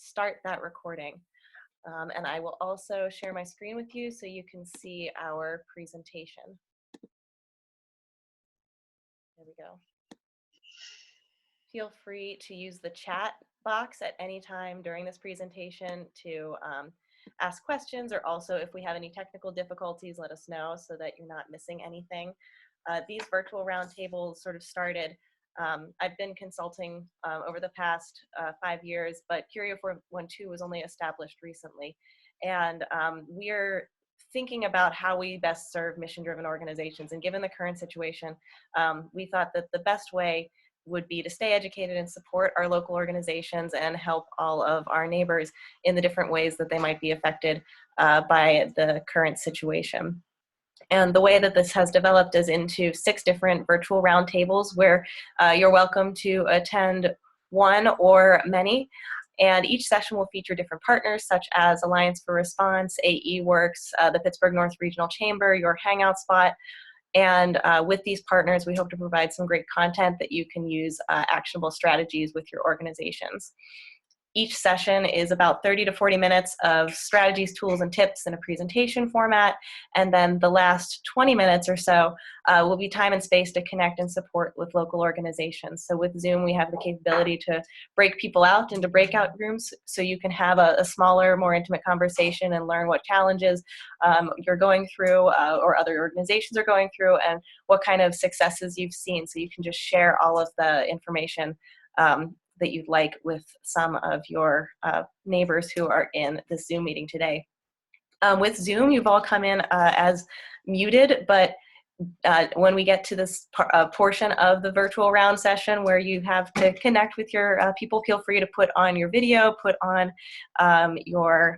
start that recording. And I will also share my screen with you so you can see our presentation. There we go. Feel free to use the chat box at any time during this presentation to ask questions, or also if we have any technical difficulties, let us know so that you're not missing anything. These virtual roundtables sort of started, I've been consulting over the past 5 years, but Curio 412 was only established recently. And we're thinking about how we best serve mission-driven organizations. And given the current situation, we thought that the best way would be to stay educated and support our local organizations and help all of our neighbors in the different ways that they might be affected by the current situation. And the way that this has developed is into 6 different virtual roundtables where you're welcome to attend one or many. And each session will feature different partners such as Alliance for Response, AE Works, the Pittsburgh North Regional Chamber, your Hangout spot. And with these partners, we hope to provide some great content that you can use actionable strategies with your organizations. Each session is about 30 to 40 minutes of strategies, tools, and tips in a presentation format. And then the last 20 minutes or so will be time and space to connect and support with local organizations. So with Zoom, we have the capability to break people out into breakout rooms so you can have a smaller, more intimate conversation and learn what challenges you're going through or other organizations are going through, and what kind of successes you've seen. So you can just share all of the information that you'd like with some of your neighbors who are in this Zoom meeting today. With Zoom, you've all come in as muted, but when we get to this portion of the virtual round session where you have to connect with your people, feel free to put on your video, put on unmute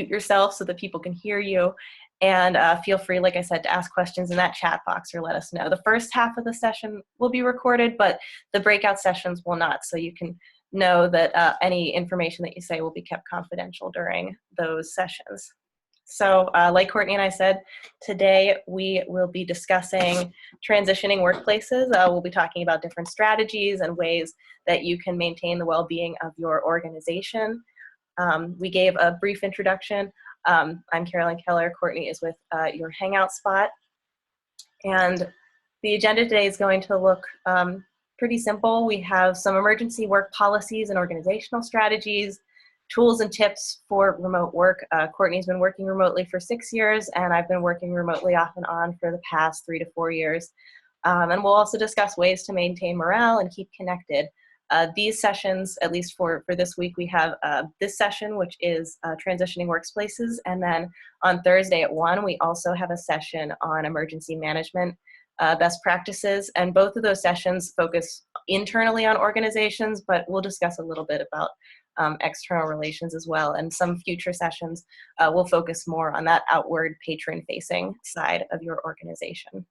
yourself so that people can hear you. And feel free, like I said, to ask questions in that chat box or let us know. The first half of the session will be recorded, but the breakout sessions will not. So you can know that any information that you say will be kept confidential during those sessions. So like Courtney and I said, today we will be discussing transitioning workplaces. We'll be talking about different strategies and ways that you can maintain the well-being of your organization. We gave a brief introduction. I'm Carolyn Keller. Courtney is with your Hangout spot. And the agenda today is going to look pretty simple. We have some emergency work policies and organizational strategies, tools and tips for remote work. Courtney's been working remotely for 6 years, and I've been working remotely off and on for the past 3 to 4 years. And we'll also discuss ways to maintain morale and keep connected. These sessions, at least for this week, we have this session, which is transitioning workplaces. And then on Thursday at 1, we also have a session on emergency management best practices. And both of those sessions focus internally on organizations, but we'll discuss a little bit about external relations as well. And some future sessions will focus more on that outward patron-facing side of your organization.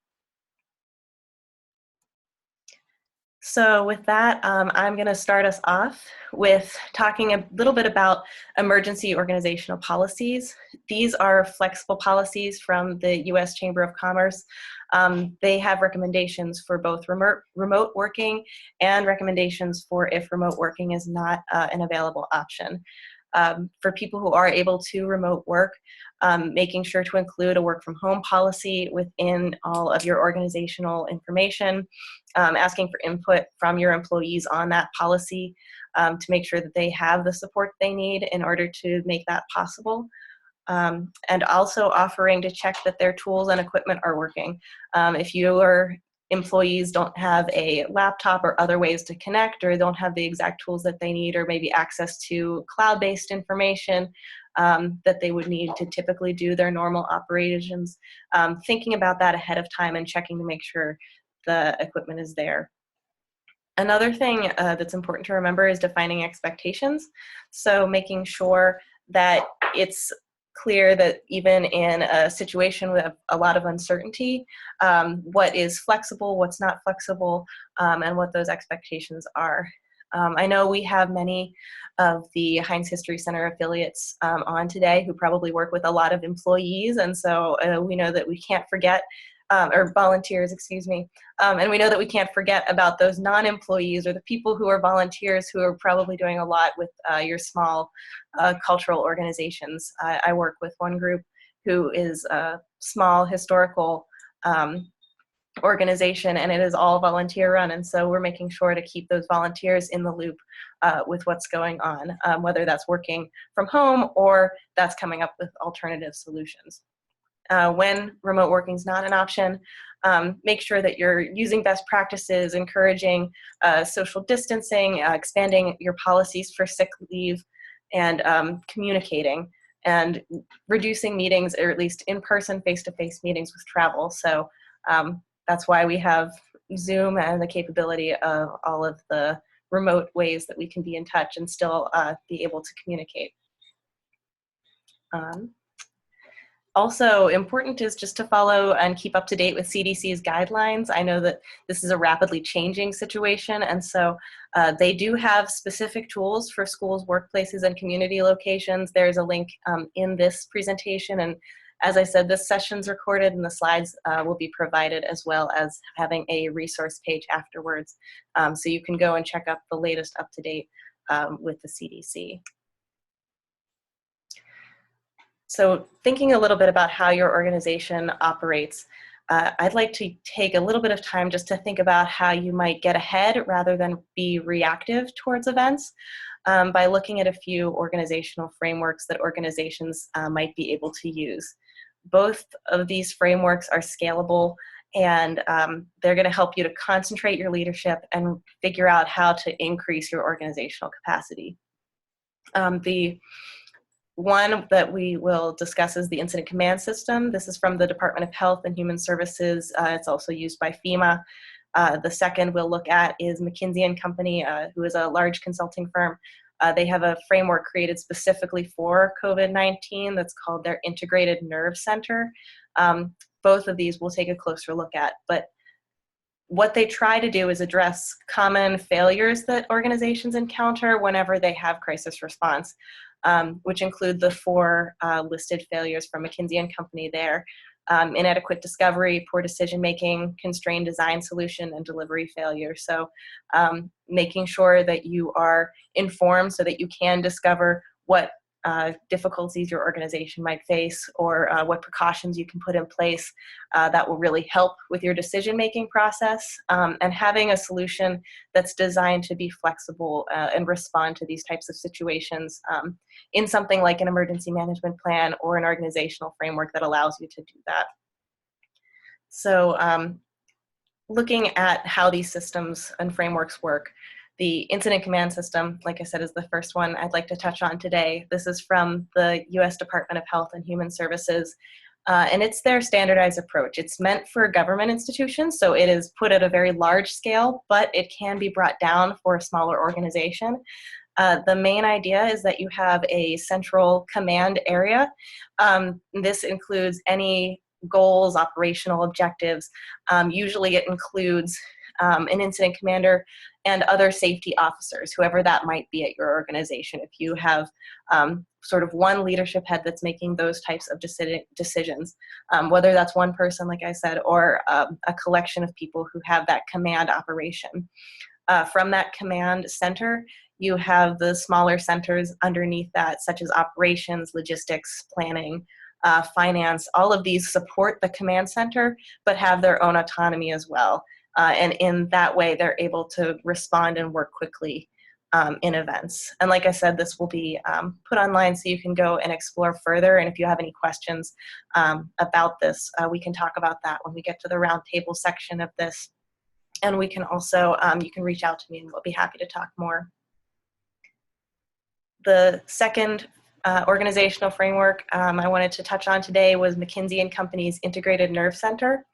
So with that, I'm going to start us off with talking a little bit about emergency organizational policies. These are flexible policies from the U.S. Chamber of Commerce. They have recommendations for both remote working and recommendations for if remote working is not an available option. For people who are able to remote work, making sure to include a work from home policy within all of your organizational information, asking for input from your employees on that policy to make sure that they have the support they need in order to make that possible. And also offering to check that their tools and equipment are working. If your employees don't have a laptop or other ways to connect, or don't have the exact tools that they need, or maybe access to cloud-based information that they would need to typically do their normal operations, thinking about that ahead of time and checking to make sure the equipment is there. Another thing that's important to remember is defining expectations. So making sure that it's clear that even in a situation with a lot of uncertainty, what is flexible, what's not flexible, and what those expectations are. I know we have many of the Heinz History Center affiliates on today who probably work with a lot of employees, and so we know that we can't forget or volunteers, excuse me. And we know that we can't forget about those non-employees or the people who are volunteers who are probably doing a lot with your small cultural organizations. I work with one group who is a small historical organization, and it is all volunteer run, and so we're making sure to keep those volunteers in the loop with what's going on, whether that's working from home or that's coming up with alternative solutions. When remote working is not an option, make sure that you're using best practices, encouraging social distancing, expanding your policies for sick leave, and communicating, and reducing meetings, or at least in-person face-to-face meetings with travel. So that's why we have Zoom and the capability of all of the remote ways that we can be in touch and still be able to communicate. Also important is just to follow and keep up to date with CDC's guidelines. I know that this is a rapidly changing situation, and so they do have specific tools for schools, workplaces, and community locations. There's a link in this presentation, and as I said, this session's recorded and the slides will be provided, as well as having a resource page afterwards. So you can go and check out the latest up-to-date with the CDC. So thinking a little bit about how your organization operates, I'd like to take a little bit of time just to think about how you might get ahead rather than be reactive towards events by looking at a few organizational frameworks that organizations might be able to use. Both of these frameworks are scalable, and they're going to help you to concentrate your leadership and figure out how to increase your organizational capacity. The one that we will discuss is the Incident Command System. This is from the Department of Health and Human Services. It's also used by FEMA. The second we'll look at is McKinsey & Company, who is a large consulting firm. They have a framework created specifically for COVID-19 that's called their Integrated Nerve Center. Both of these we'll take a closer look at, but what they try to do is address common failures that organizations encounter whenever they have crisis response, which include the four listed failures from McKinsey & Company there. Inadequate discovery, poor decision-making, constrained design solution, and delivery failure. So making sure that you are informed so that you can discover what difficulties your organization might face, or what precautions you can put in place that will really help with your decision-making process, and having a solution that's designed to be flexible and respond to these types of situations in something like an emergency management plan or an organizational framework that allows you to do that. So looking at how these systems and frameworks work, the Incident Command System, like I said, is the first one I'd like to touch on today. This is from the US Department of Health and Human Services, and it's their standardized approach. It's meant for government institutions, so it is put at a very large scale, but it can be brought down for a smaller organization. The main idea is that you have a central command area. This includes any goals, operational objectives. Usually it includes an incident commander and other safety officers, whoever that might be at your organization. If you have sort of one leadership head that's making those types of decisions, whether that's one person, like I said, or a collection of people who have that command operation. From that command center, you have the smaller centers underneath that, such as operations, logistics, planning, finance. All of these support the command center, but have their own autonomy as well. And in that way, they're able to respond and work quickly in events. And like I said, this will be put online so you can go and explore further. And if you have any questions about this, we can talk about that when we get to the roundtable section of this. And we can also, you can reach out to me and we'll be happy to talk more. The second organizational framework I wanted to touch on today was McKinsey & Company's Integrated Nerve Center.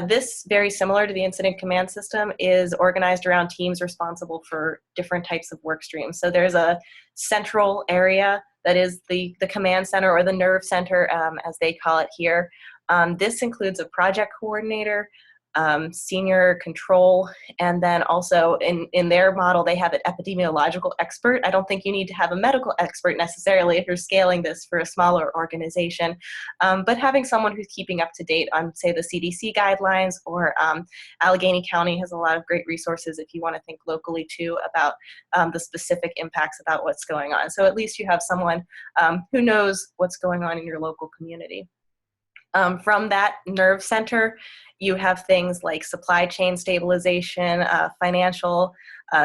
This, very similar to the Incident Command System, is organized around teams responsible for different types of work streams. So there's a central area that is the command center, or the nerve center, as they call it here. This includes a project coordinator, senior control, and then also in their model, they have an epidemiological expert. I don't think you need to have a medical expert necessarily if you're scaling this for a smaller organization, but having someone who's keeping up to date on, say, the CDC guidelines, or Allegheny County has a lot of great resources if you want to think locally too about the specific impacts about what's going on. So at least you have someone who knows what's going on in your local community. From that nerve center, you have things like supply chain stabilization, financial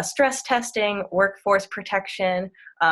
stress testing, workforce protection,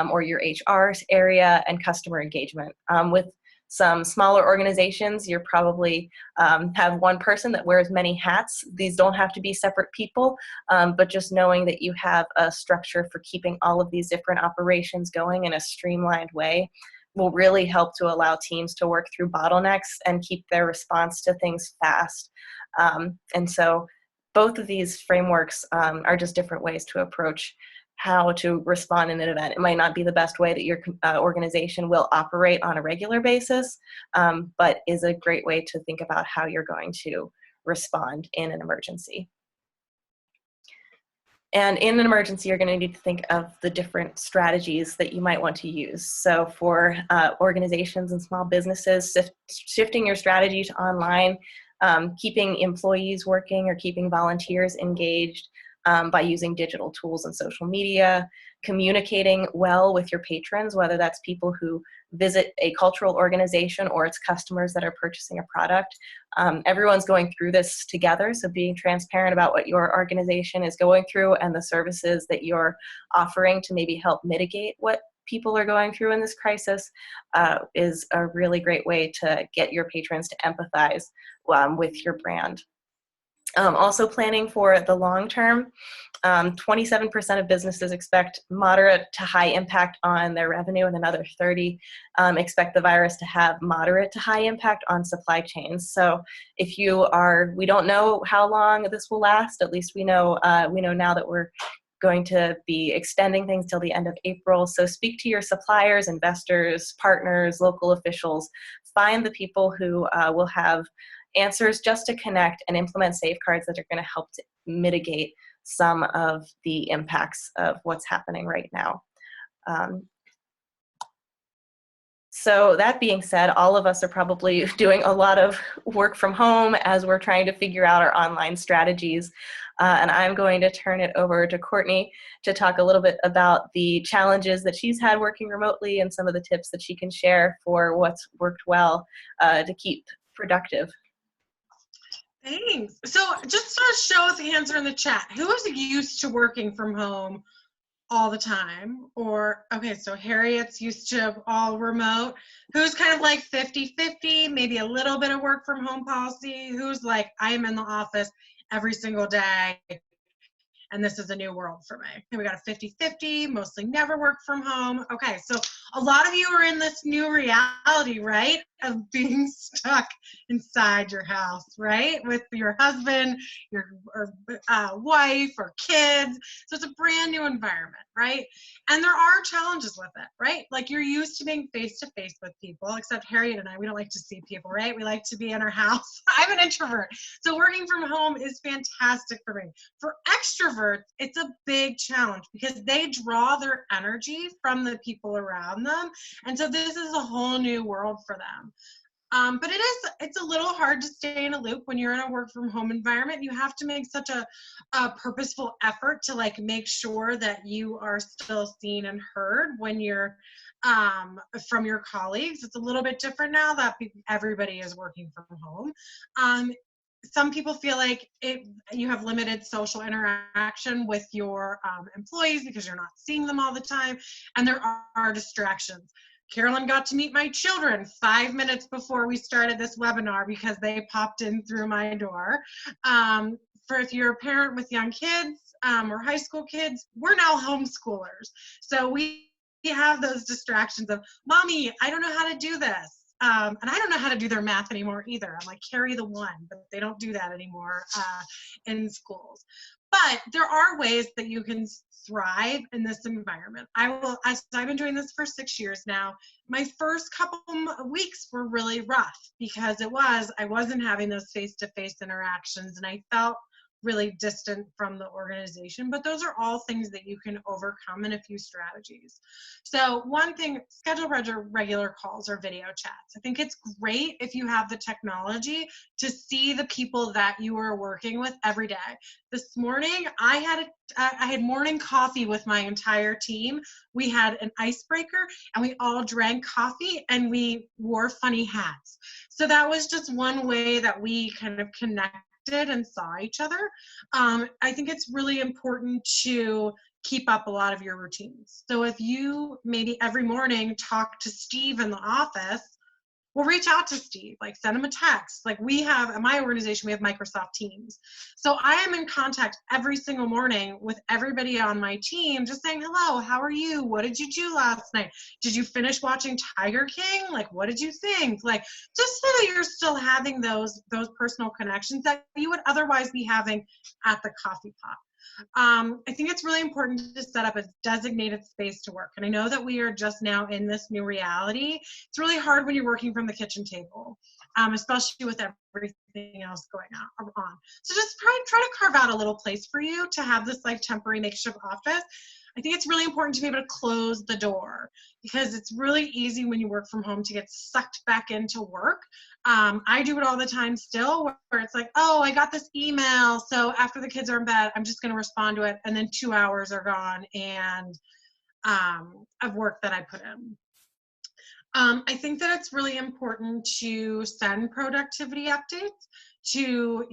or your HR area, and customer engagement. With some smaller organizations, you're probably have one person that wears many hats. These don't have to be separate people, but just knowing that you have a structure for keeping all of these different operations going in a streamlined way will really help to allow teams to work through bottlenecks and keep their response to things fast. And so both of these frameworks are just different ways to approach how to respond in an event. It might not be the best way that your organization will operate on a regular basis, but is a great way to think about how you're going to respond in an emergency. And in an emergency, you're going to need to think of the different strategies that you might want to use. So for organizations and small businesses, shifting your strategy to online, keeping employees working or keeping volunteers engaged by using digital tools and social media, communicating well with your patrons, whether that's people who visit a cultural organization or it's customers that are purchasing a product. Everyone's going through this together, so being transparent about what your organization is going through and the services that you're offering to maybe help mitigate what people are going through in this crisis is a really great way to get your patrons to empathize with your brand. Also planning for the long term. 27% of businesses expect moderate to high impact on their revenue, and another 30 expect the virus to have moderate to high impact on supply chains. So if you are, we don't know how long this will last. At least we know now that we're going to be extending things till the end of April. So speak to your suppliers, investors, partners, local officials. Find the people who will have answers just to connect and implement safeguards that are going to help to mitigate some of the impacts of what's happening right now. So that being said, all of us are probably doing a lot of work from home as we're trying to figure out our online strategies. And I'm going to turn it over to Courtney to talk a little bit about the challenges that she's had working remotely and some of the tips that she can share for what's worked well to keep productive. Thanks. So just to show the hands are in the chat. Who is used to working from home all the time? Or, okay, so Harriet's used to all remote. Who's kind of like 50-50, maybe a little bit of work from home policy? Who's like, I am in the office every single day and this is a new world for me? And we got a 50-50, mostly never work from home. Okay, so a lot of you are in this new reality, right? Of being stuck inside your house, right? With your husband, your wife, or kids. So it's a brand new environment, right? And there are challenges with it, right? Like you're used to being face-to-face with people, except Harriet and I, we don't like to see people, right? We like to be in our house. I'm an introvert. So working from home is fantastic for me. For extroverts, it's a big challenge because they draw their energy from the people around them. And so this is a whole new world for them. But it's a little hard to stay in a loop when you're in a work from home environment. You have to make such a purposeful effort to like make sure that you are still seen and heard when you're from your colleagues. It's a little bit different now that everybody is working from home. Some people feel like you have limited social interaction with your employees because you're not seeing them all the time, and there are distractions. Carolyn got to meet my children 5 minutes before we started this webinar because they popped in through my door. For if you're a parent with young kids or high school kids, we're now homeschoolers. So we have those distractions of, Mommy, I don't know how to do this. And I don't know how to do their math anymore either. I'm like, carry the one, but they don't do that anymore in schools. But there are ways that you can thrive in this environment. I've been doing this for 6 years now. My first couple weeks were really rough because I wasn't having those face-to-face interactions, and I felt really distant from the organization. But those are all things that you can overcome in a few strategies. So one thing, schedule regular calls or video chats. I think it's great if you have the technology to see the people that you are working with every day. This morning, I had morning coffee with my entire team. We had an icebreaker, and we all drank coffee, and we wore funny hats. So that was just one way that we kind of connected and saw each other. I think it's really important to keep up a lot of your routines. So if you maybe every morning talk to Steve in the office, well, reach out to Steve, like send him a text. Like we have, at my organization, we have Microsoft Teams. So I am in contact every single morning with everybody on my team, just saying, hello, how are you? What did you do last night? Did you finish watching Tiger King? Like, what did you think? Like, just so that you're still having those personal connections that you would otherwise be having at the coffee pot. I think it's really important to set up a designated space to work. And I know that we are just now in this new reality. It's really hard when you're working from the kitchen table, especially with everything else going on. So just try to carve out a little place for you to have this like temporary makeshift office. I think it's really important to be able to close the door because it's really easy when you work from home to get sucked back into work. I do it all the time still where it's like, oh, I got this email. So after the kids are in bed, I'm just going to respond to it. And then 2 hours are gone and of work that I put in. I think that it's really important to send productivity updates to,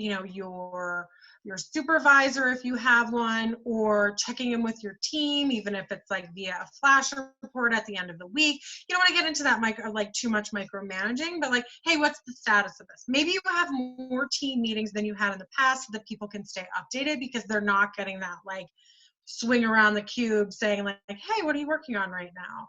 your supervisor if you have one, or checking in with your team, even if it's like via a flash report at the end of the week. You don't want to get into that too much micromanaging, but like, hey, what's the status of this? Maybe you have more team meetings than you had in the past so that people can stay updated because they're not getting that like swing around the cube saying like, hey, what are you working on right now?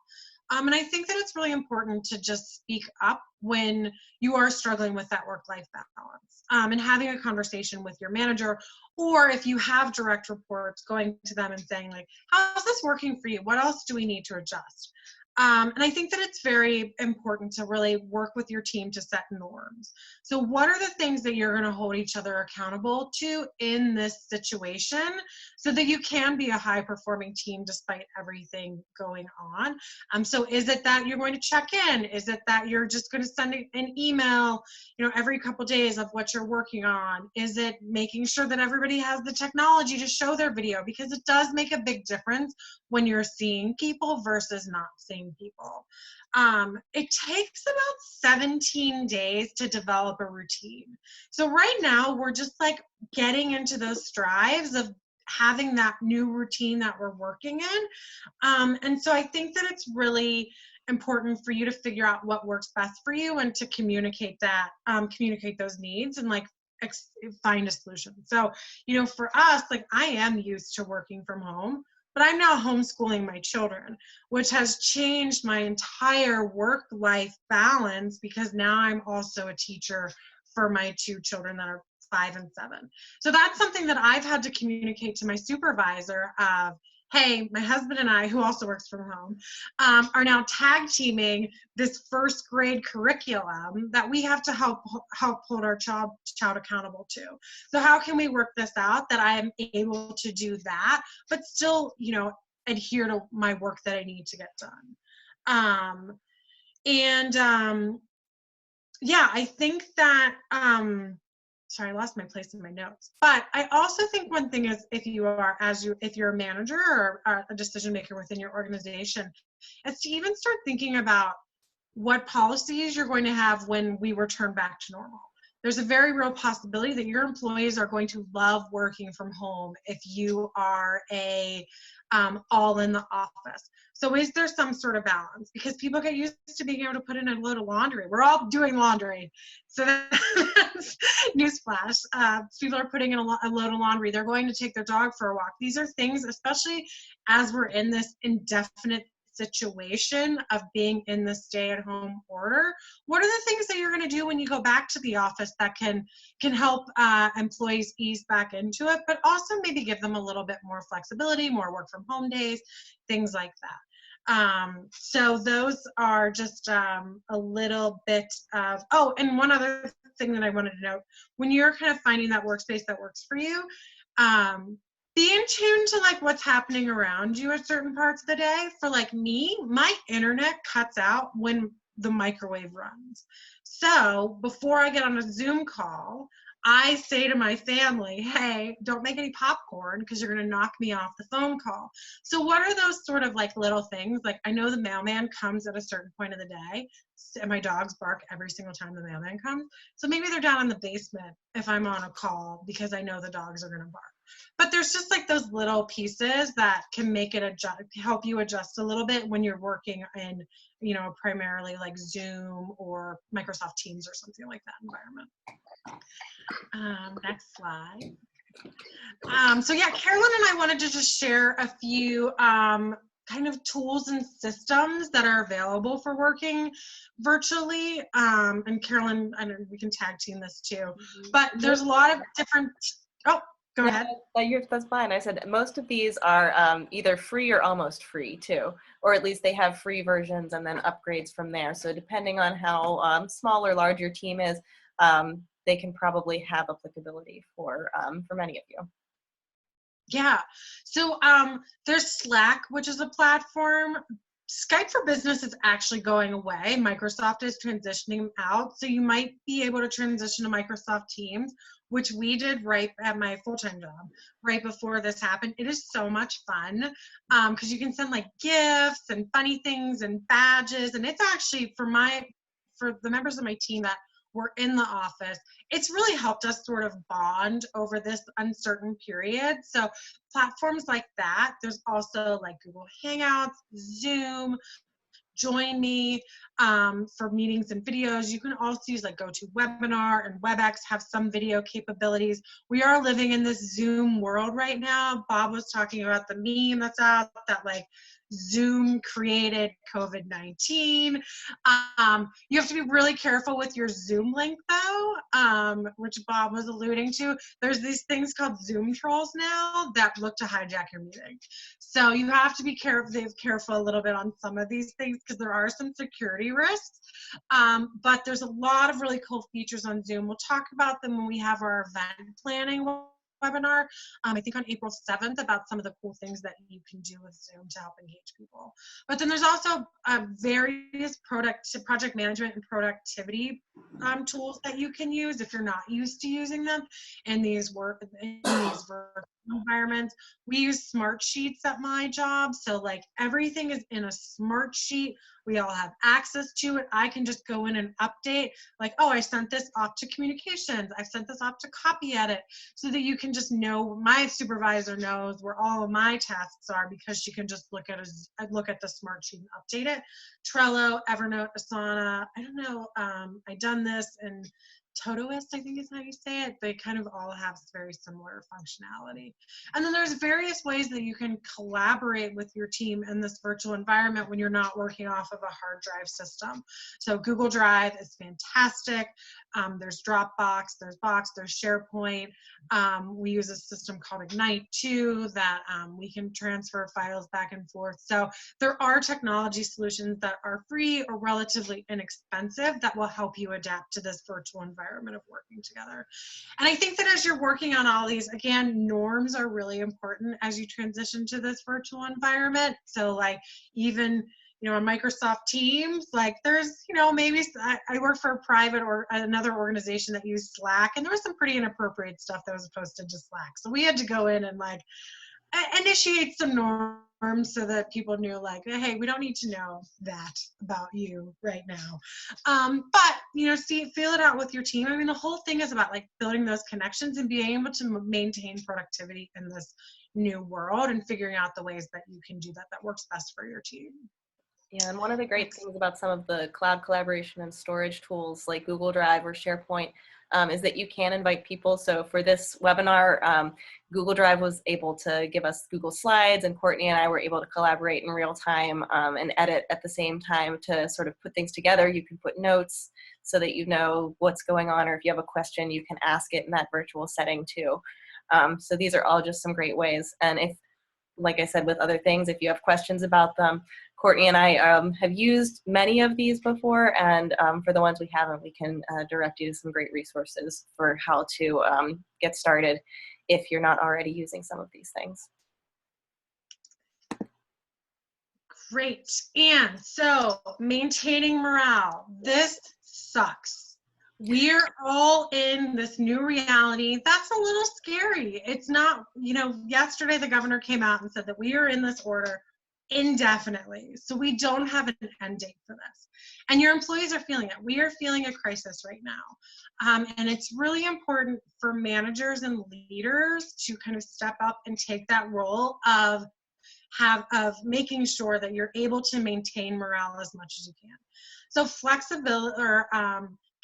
And I think that it's really important to just speak up when you are struggling with that work-life balance, and having a conversation with your manager, or if you have direct reports, going to them and saying like, how's this working for you? What else do we need to adjust? And I think that it's very important to really work with your team to set norms. So what are the things that you're going to hold each other accountable to in this situation so that you can be a high performing team despite everything going on? So is it that you're going to check in? Is it that you're just going to send an email, every couple days of what you're working on? Is it making sure that everybody has the technology to show their video? Because it does make a big difference when you're seeing people versus not seeing people. It takes about 17 days to develop a routine. So right now we're just like getting into those strides of having that new routine that we're working in. And so I think that it's really important for you to figure out what works best for you and to communicate that, communicate those needs and like find a solution. So, for us, like I am used to working from home, but I'm now homeschooling my children, which has changed my entire work-life balance because now I'm also a teacher for my 2 children that are 5 and 7. So that's something that I've had to communicate to my supervisor of, hey, my husband and I, who also works from home, are now tag teaming this first grade curriculum that we have to help hold our child accountable to. So how can we work this out that I am able to do that, but still, adhere to my work that I need to get done? Yeah, I think that, sorry, I lost my place in my notes. But I also think one thing is if you're a manager or a decision maker within your organization, is to even start thinking about what policies you're going to have when we return back to normal. There's a very real possibility that your employees are going to love working from home if you are all in the office. So is there some sort of balance? Because people get used to being able to put in a load of laundry. We're all doing laundry. So that's newsflash. People are putting in a load of laundry. They're going to take their dog for a walk. These are things, especially as we're in this indefinite situation of being in the stay-at-home order, what are the things that you're going to do when you go back to the office that can help employees ease back into it, but also maybe give them a little bit more flexibility, more work from home days, things like that. So those are just a little bit of, oh, and one other thing that I wanted to note, when you're kind of finding that workspace that works for you, be in tune to like what's happening around you at certain parts of the day. For like me, my internet cuts out when the microwave runs. So before I get on a Zoom call, I say to my family, hey, don't make any popcorn because you're going to knock me off the phone call. So what are those sort of like little things? Like I know the mailman comes at a certain point of the day, and my dogs bark every single time the mailman comes. So maybe they're down in the basement if I'm on a call because I know the dogs are going to bark. But there's just like those little pieces that can make it help you adjust a little bit when you're working in, you know, primarily like Zoom or Microsoft Teams or something like that environment. Next slide. So yeah, Carolyn and I wanted to just share a few kind of tools and systems that are available for working virtually. And Carolyn, I know we can tag team this too, but there's a lot of different, oh, go ahead. That's fine. I said most of these are either free or almost free too, or at least they have free versions and then upgrades from there. So depending on how small or large your team is, they can probably have applicability for many of you. Yeah. So there's Slack, which is a platform. Skype for Business is actually going away. Microsoft is transitioning out. So you might be able to transition to Microsoft Teams, which we did right at my full-time job, right before this happened. It is so much fun because you can send like gifts and funny things and badges. And it's actually for the members of my team that were in the office, it's really helped us sort of bond over this uncertain period. So platforms like that, there's also like Google Hangouts, Zoom, Join Me for meetings and videos. You can also use like GoToWebinar and WebEx have some video capabilities. We are living in this Zoom world right now. Bob was talking about the meme that's out that like Zoom created COVID-19. You have to be really careful with your Zoom link though, which Bob was alluding to. There's these things called Zoom trolls now that look to hijack your meeting. So you have to be careful a little bit on some of these things because there are some security risks. But there's a lot of really cool features on Zoom. We'll talk about them when we have our event planning webinar, I think on April 7th, about some of the cool things that you can do with Zoom to help engage people. But then there's also various project management and productivity tools that you can use if you're not used to using them in these virtual environments. We use smart sheets at my job, so like everything is in a smart sheet. We all have access to it. I can just go in and update, like, oh, I sent this off to communications. I've sent this off to copy edit, so that you can just know, my supervisor knows where all of my tasks are because she can just look at the smart sheet and update it. Trello, Evernote, Asana, I don't know, I done this and Todoist, I think is how you say it. They kind of all have very similar functionality. And then there's various ways that you can collaborate with your team in this virtual environment when you're not working off of a hard drive system. So Google Drive is fantastic. There's Dropbox, there's Box, there's SharePoint. We use a system called Ignite too that we can transfer files back and forth. So there are technology solutions that are free or relatively inexpensive that will help you adapt to this virtual environment of working together. And I think that as you're working on all these, again, norms are really important as you transition to this virtual environment. So like even, you know, on Microsoft Teams, like there's, you know, maybe I work for a private or another organization that used Slack, and there was some pretty inappropriate stuff that was posted to Slack. So we had to go in and like initiate some norms so that people knew like, hey, we don't need to know that about you right now. But, you know, feel it out with your team. I mean, the whole thing is about like building those connections and being able to maintain productivity in this new world and figuring out the ways that you can do that works best for your team. Yeah, and one of the great things about some of the cloud collaboration and storage tools like Google Drive or SharePoint, is that you can invite people. So for this webinar, Google Drive was able to give us Google Slides, and Courtney and I were able to collaborate in real time and edit at the same time to sort of put things together. You can put notes so that you know what's going on, or if you have a question, you can ask it in that virtual setting too. So these are all just some great ways. And if, like I said, with other things, if you have questions about them, Courtney and I have used many of these before, and for the ones we haven't, we can direct you to some great resources for how to get started if you're not already using some of these things. Great. And so maintaining morale, this sucks. We're all in this new reality. That's a little scary. It's not, you know, yesterday the governor came out and said that we are in this order indefinitely. So we don't have an end date for this. And your employees are feeling it. We are feeling a crisis right now. And it's really important for managers and leaders to kind of step up and take that role of making sure that you're able to maintain morale as much as you can. So flexibility or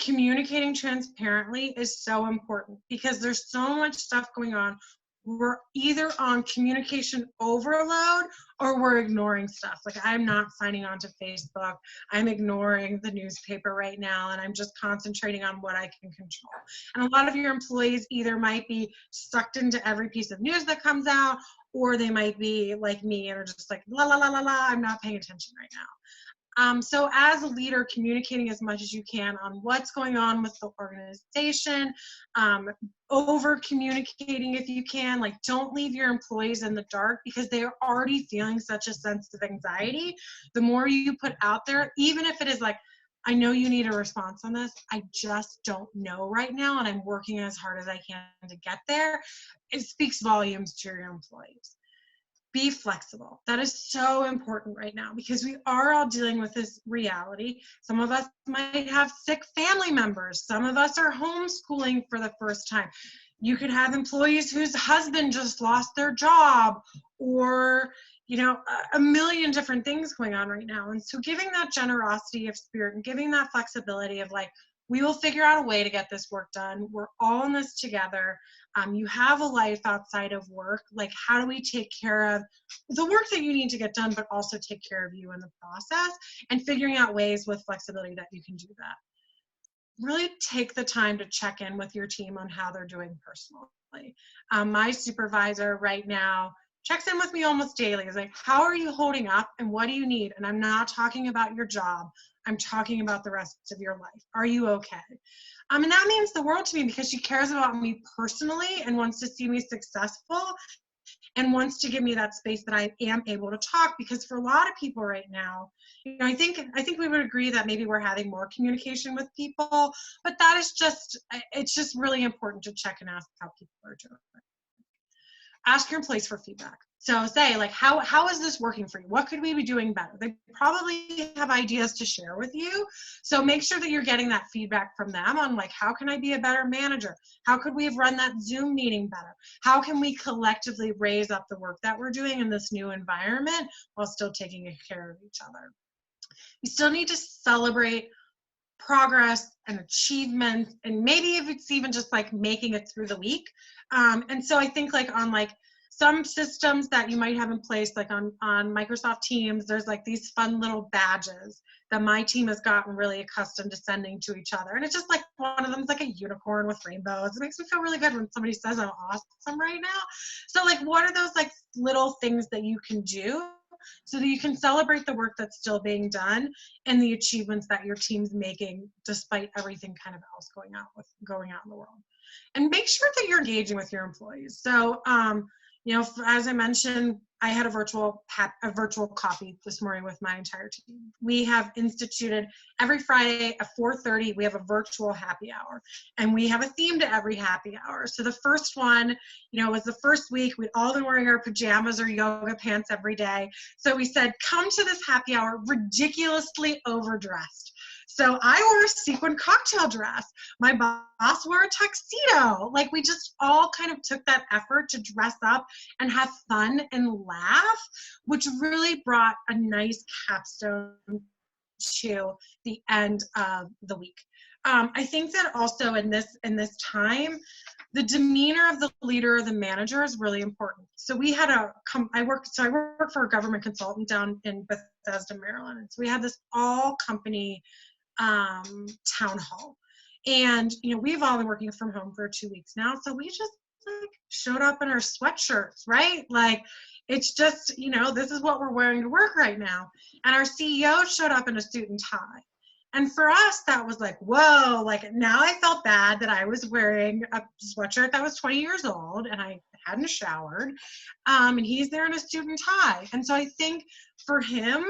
communicating transparently is so important because there's so much stuff going on. We're either on communication overload or we're ignoring stuff. Like, I'm not signing on to Facebook. I'm ignoring the newspaper right now, and I'm just concentrating on what I can control. And a lot of your employees either might be sucked into every piece of news that comes out, or they might be like me and are just like, la, la, la, la, la, I'm not paying attention right now. So as a leader, communicating as much as you can on what's going on with the organization, over communicating if you can, like, don't leave your employees in the dark because they are already feeling such a sense of anxiety. The more you put out there, even if it is like, I know you need a response on this, I just don't know right now, and I'm working as hard as I can to get there, it speaks volumes to your employees. Be flexible. That is so important right now because we are all dealing with this reality. Some of us might have sick family members. Some of us are homeschooling for the first time. You could have employees whose husband just lost their job, or, you know, a million different things going on right now. And so giving that generosity of spirit and giving that flexibility of like, we will figure out a way to get this work done. We're all in this together. You have a life outside of work. Like, how do we take care of the work that you need to get done, but also take care of you in the process, and figuring out ways with flexibility that you can do that. Really take the time to check in with your team on how they're doing personally. My supervisor right now checks in with me almost daily. Is like, how are you holding up and what do you need? And I'm not talking about your job. I'm talking about the rest of your life. Are you okay? And that means the world to me because she cares about me personally and wants to see me successful and wants to give me that space that I am able to talk. Because for a lot of people right now, you know, I think we would agree that maybe we're having more communication with people, but that is just, it's just really important to check and ask how people are doing. Ask your employees for feedback. So say, like, how is this working for you? What could we be doing better? They probably have ideas to share with you. So make sure that you're getting that feedback from them on, like, how can I be a better manager? How could we have run that Zoom meeting better? How can we collectively raise up the work that we're doing in this new environment while still taking care of each other? You still need to celebrate progress and achievement, and maybe if it's even just like making it through the week. And so I think like on like some systems that you might have in place, like on Microsoft Teams, there's like these fun little badges that my team has gotten really accustomed to sending to each other. And it's just like one of them is like a unicorn with rainbows. It makes me feel really good when somebody says I'm awesome right now. So like, what are those like little things that you can do so that you can celebrate the work that's still being done and the achievements that your team's making despite everything kind of else going out in the world? And make sure that you're engaging with your employees. So, you know, as I mentioned, I had a virtual coffee this morning with my entire team. We have instituted every Friday at 4:30, we have a virtual happy hour, and we have a theme to every happy hour. So the first one, you know, was the first week. We'd all been wearing our pajamas or yoga pants every day. So we said, come to this happy hour ridiculously overdressed. So I wore a sequin cocktail dress. My boss wore a tuxedo. Like, we just all kind of took that effort to dress up and have fun and laugh, which really brought a nice capstone to the end of the week. I think that also in this time, the demeanor of the leader or the manager is really important. So we had I work for a government consultant down in Bethesda, Maryland. And so we had this all company town hall. And, we've all been working from home for 2 weeks now. So we just showed up in our sweatshirts, right? Like, it's just, this is what we're wearing to work right now. And our CEO showed up in a suit and tie. And for us, that was like, whoa, like now I felt bad that I was wearing a sweatshirt that was 20 years old and I hadn't showered. And he's there in a suit and tie. And so I think for him,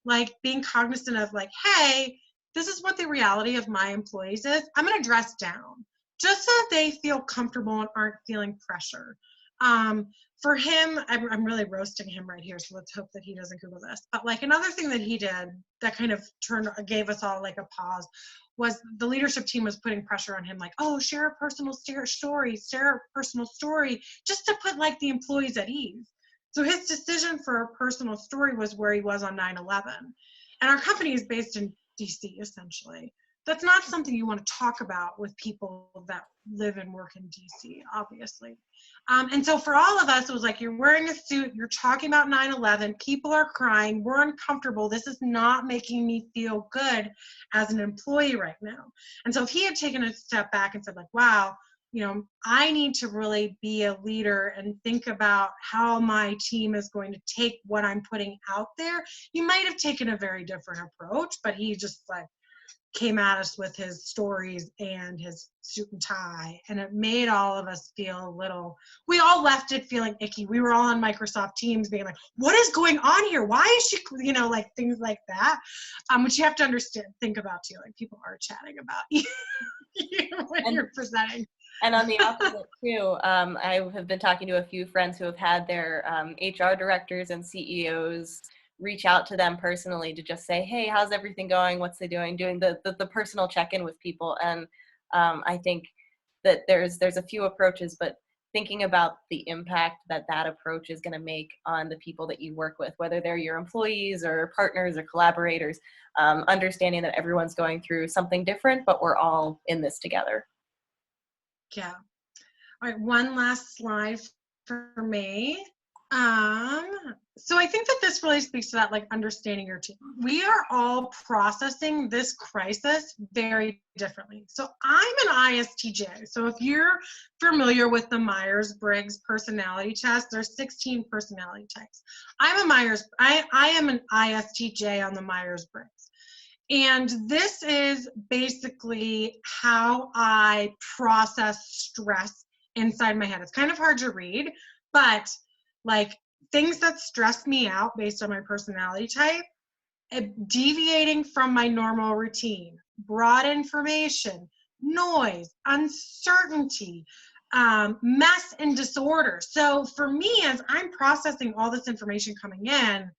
like being cognizant of like, hey, this is what the reality of my employees is. I'm going to dress down just so that they feel comfortable and aren't feeling pressure. For him, I'm really roasting him right here, so let's hope that he doesn't Google this. But like another thing that he did that kind of gave us all like a pause was the leadership team was putting pressure on him, like, oh, share a personal story, just to put like the employees at ease. So his decision for a personal story was where he was on 9/11. And our company is based in DC, essentially. That's not something you want to talk about with people that live and work in DC, obviously. And so for all of us, it was like, you're wearing a suit, you're talking about 9/11, people are crying, we're uncomfortable, this is not making me feel good as an employee right now. And so if he had taken a step back and said like, wow, I need to really be a leader and think about how my team is going to take what I'm putting out there, he might have taken a very different approach, but he just like came at us with his stories and his suit and tie, and it made all of us feel we all left it feeling icky. We were all on Microsoft Teams being like, what is going on here? Why is she, like things like that, which you have to think about too, like people are chatting about you when you're presenting. And on the opposite too, I have been talking to a few friends who have had their HR directors and CEOs reach out to them personally to just say, hey, how's everything going? What's they doing the personal check-in with people. And I think that there's a few approaches, but thinking about the impact that approach is going to make on the people that you work with, whether they're your employees or partners or collaborators, understanding that everyone's going through something different, but we're all in this together. Yeah. All right, one last slide for me. So I think that this really speaks to that, like understanding your team. We are all processing this crisis very differently. So I'm an ISTJ. So if you're familiar with the Myers-Briggs personality test, there's 16 personality types. I am an ISTJ on the Myers-Briggs. And this is basically how I process stress inside my head. It's kind of hard to read, but like things that stress me out based on my personality type, deviating from my normal routine, broad information, noise, uncertainty, mess and disorder. So for me, as I'm processing all this information coming in,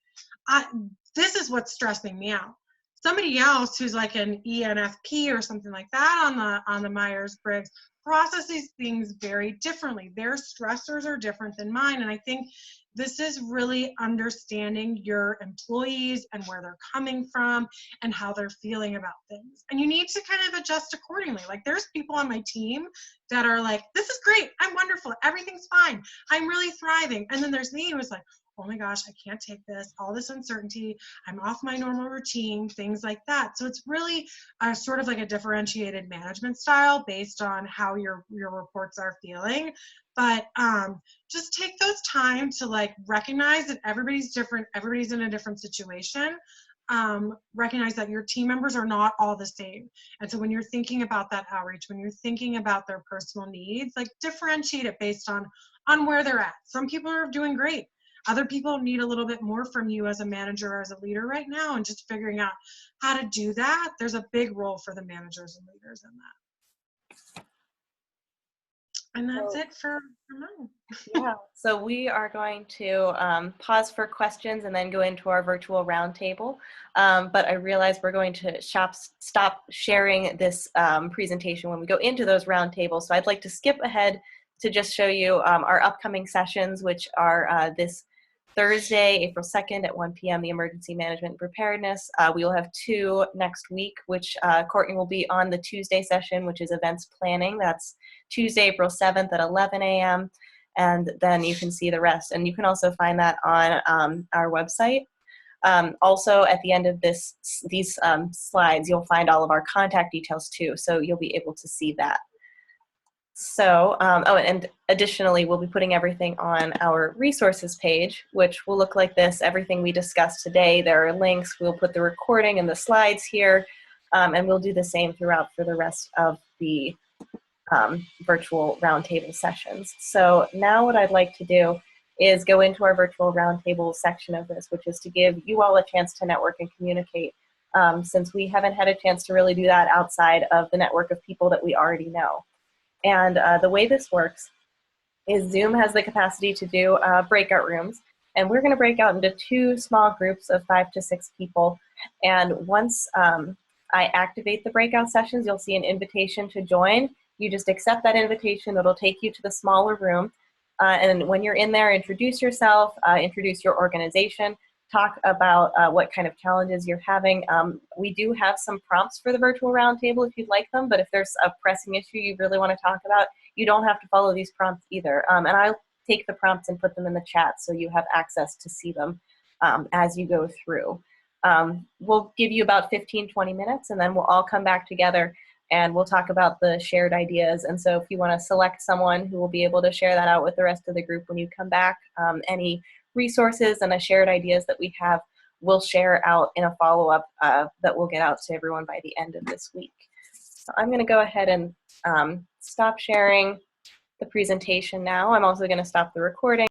this is what's stressing me out. Somebody else who's like an ENFP or something like that on the Myers-Briggs processes things very differently. Their stressors are different than mine. And I think this is really understanding your employees and where they're coming from and how they're feeling about things. And you need to kind of adjust accordingly. Like there's people on my team that are like, this is great, I'm wonderful, everything's fine, I'm really thriving. And then there's me who's like, oh my gosh, I can't take this, all this uncertainty, I'm off my normal routine, things like that. So it's really sort of like a differentiated management style based on how your reports are feeling. But just take those time to like recognize that everybody's different, everybody's in a different situation. Recognize that your team members are not all the same. And so when you're thinking about that outreach, when you're thinking about their personal needs, like differentiate it based on where they're at. Some people are doing great. Other people need a little bit more from you as a manager or as a leader right now, and just figuring out how to do that. There's a big role for the managers and leaders in that. And that's it for now. Yeah, so we are going to pause for questions and then go into our virtual roundtable. But I realize we're going to stop sharing this presentation when we go into those roundtables. So I'd like to skip ahead to just show you our upcoming sessions, which are this Thursday, April 2nd at 1 p.m., the Emergency Management and Preparedness. We will have 2 next week, which Courtney will be on the Tuesday session, which is Events Planning. That's Tuesday, April 7th at 11 a.m. And then you can see the rest. And you can also find that on our website. Also, at the end of these slides, you'll find all of our contact details too, so you'll be able to see that. So, oh, and additionally, we'll be putting everything on our resources page, which will look like this. Everything we discussed today, there are links. We'll put the recording and the slides here, and we'll do the same throughout for the rest of the virtual roundtable sessions. So now what I'd like to do is go into our virtual roundtable section of this, which is to give you all a chance to network and communicate, since we haven't had a chance to really do that outside of the network of people that we already know. And the way this works is Zoom has the capacity to do breakout rooms, and we're going to break out into 2 small groups of 5 to 6 people. And once I activate the breakout sessions, you'll see an invitation to join. You just accept that invitation. It'll take you to the smaller room. And when you're in there, introduce yourself, introduce your organization, talk about what kind of challenges you're having. We do have some prompts for the virtual roundtable if you'd like them, but if there's a pressing issue you really want to talk about, you don't have to follow these prompts either. And I'll take the prompts and put them in the chat so you have access to see them as you go through. We'll give you about 15-20 minutes, and then we'll all come back together and we'll talk about the shared ideas. And so if you want to select someone who will be able to share that out with the rest of the group when you come back, any resources and the shared ideas that we have, we'll share out in a follow-up that we'll get out to everyone by the end of this week. So I'm going to go ahead and stop sharing the presentation now. I'm also going to stop the recording.